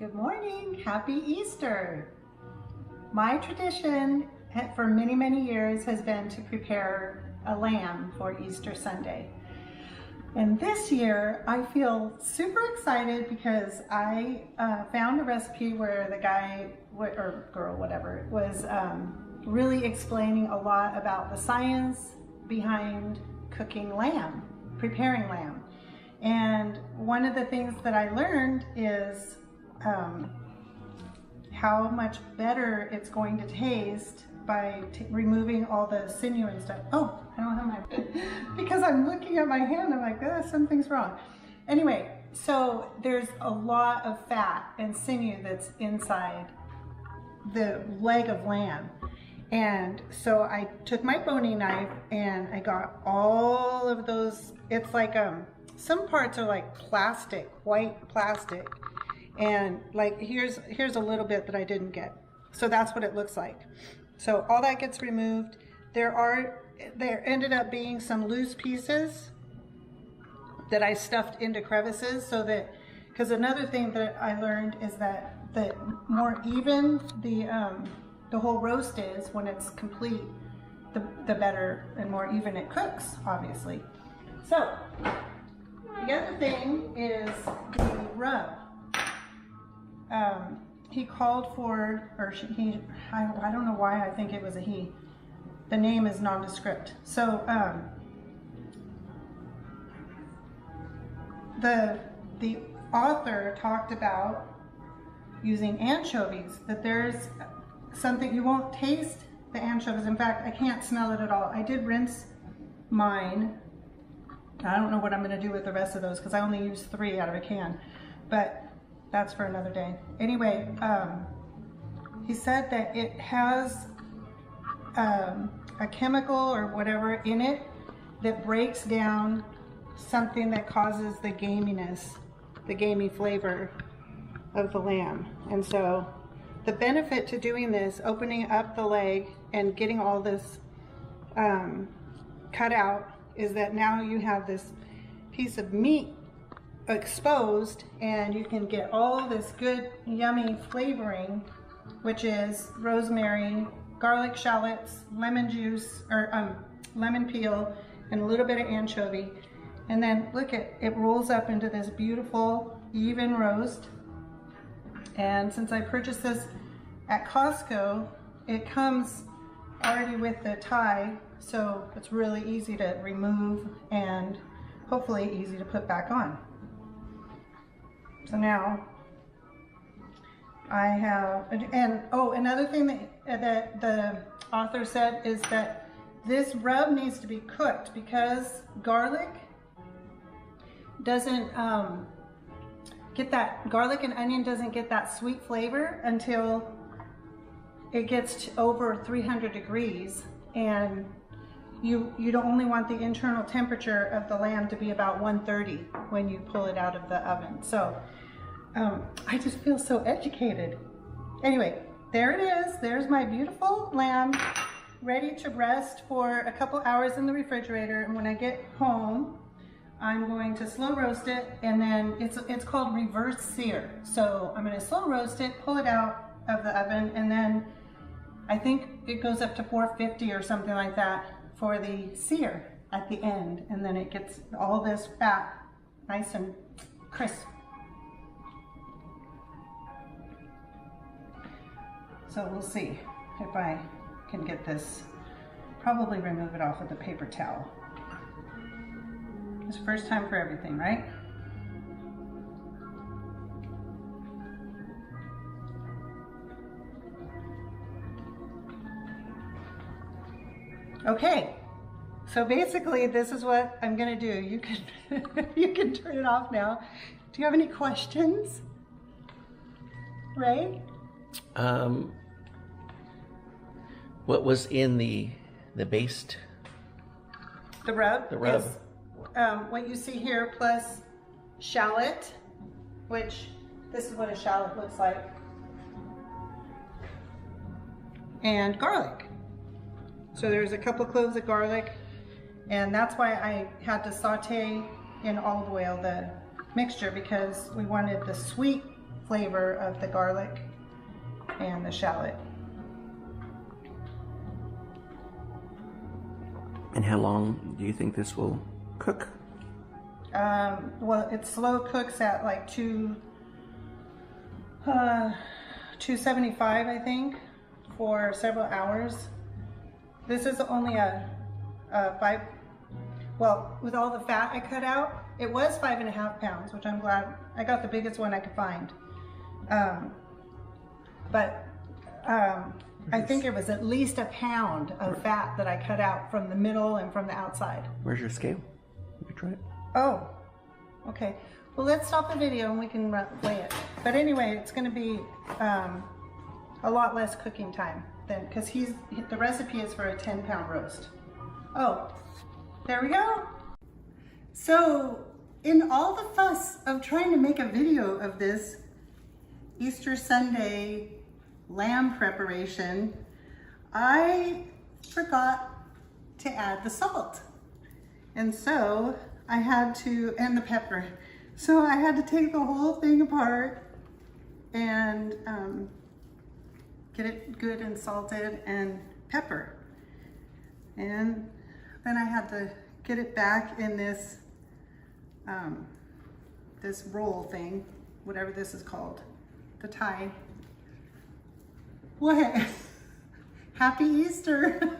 Good morning, happy Easter. My tradition for many, many years has been to prepare a lamb for Easter Sunday. And this year I feel super excited because I found a recipe where the guy, or girl, whatever, was really explaining a lot about the science behind cooking lamb, preparing lamb. And one of the things that I learned is how much better it's going to taste by removing all the sinew and stuff. Oh, I don't have my, because I'm looking at my hand, I'm like, something's wrong. Anyway, so there's a lot of fat and sinew that's inside the leg of lamb. And so I took my boning knife and I got all of those, it's like, some parts are like plastic, white plastic. And like, here's a little bit that I didn't get. So that's what it looks like. So all that gets removed. There ended up being some loose pieces that I stuffed into crevices so that, because another thing that I learned is that the more even the whole roast is when it's complete, the better and more even it cooks, obviously. So the other thing is the rub. He called for, or I don't know why I think it was a he. The name is nondescript. So the author talked about using anchovies, that there's something, you won't taste the anchovies. In fact, I can't smell it at all. I did rinse mine. I don't know what I'm going to do with the rest of those because I only used 3 out of a can, but that's for another day. Anyway, he said that it has a chemical or whatever in it that breaks down something that causes the gaminess, the gamey flavor of the lamb. And so the benefit to doing this, opening up the leg and getting all this cut out, is that now you have this piece of meat exposed and you can get all this good yummy flavoring, which is rosemary, garlic shallots, lemon juice, or lemon peel, and a little bit of anchovy. And then look, it rolls up into this beautiful even roast. And since I purchased this at Costco, it comes already with the thigh, so it's really easy to remove and hopefully easy to put back on. So now I have, and oh, another thing that the author said is that this rub needs to be cooked because garlic doesn't get that, garlic and onion doesn't get that sweet flavor until it gets to over 300 degrees, and you don't only want the internal temperature of the lamb to be about 130 when you pull it out of the oven. So I just feel so educated. Anyway, there it is. There's my beautiful lamb ready to rest for a couple hours in the refrigerator. And when I get home, I'm going to slow roast it, and then it's called reverse sear. So I'm going to slow roast it, pull it out of the oven, and then I think it goes up to 450 or something like that for the sear at the end, and then it gets all this fat nice and crisp. So we'll see if I can get this, probably remove it off with a paper towel. It's first time for everything, right? Okay, so basically this is what I'm gonna do. You can you can turn it off now. Do you have any questions? Ray? What was in the baste? The rub? The rub. Is, what you see here plus shallot, which this is what a shallot looks like, and garlic. So there's a couple cloves of garlic, and that's why I had to saute in olive oil the mixture, because we wanted the sweet flavor of the garlic and the shallot. And how long do you think this will cook? Well, it slow cooks at like 275, I think, for several hours. This is only a 5, well, with all the fat I cut out, it was 5.5 pounds, which I'm glad. I got the biggest one I could find. I think it was at least a pound of fat that I cut out from the middle and from the outside. Where's your scale? You can try it. Oh, okay. Well, let's stop the video and we can weigh it. But anyway, it's going to be a lot less cooking time than, because the recipe is for a 10-pound roast. Oh, there we go. So in all the fuss of trying to make a video of this Easter Sunday lamb preparation, I forgot to add the salt. And so I had to, and the pepper. So I had to take the whole thing apart and get it good and salted and pepper. And then I had to get it back in this this roll thing, whatever this is called, the tie. What? Happy Easter.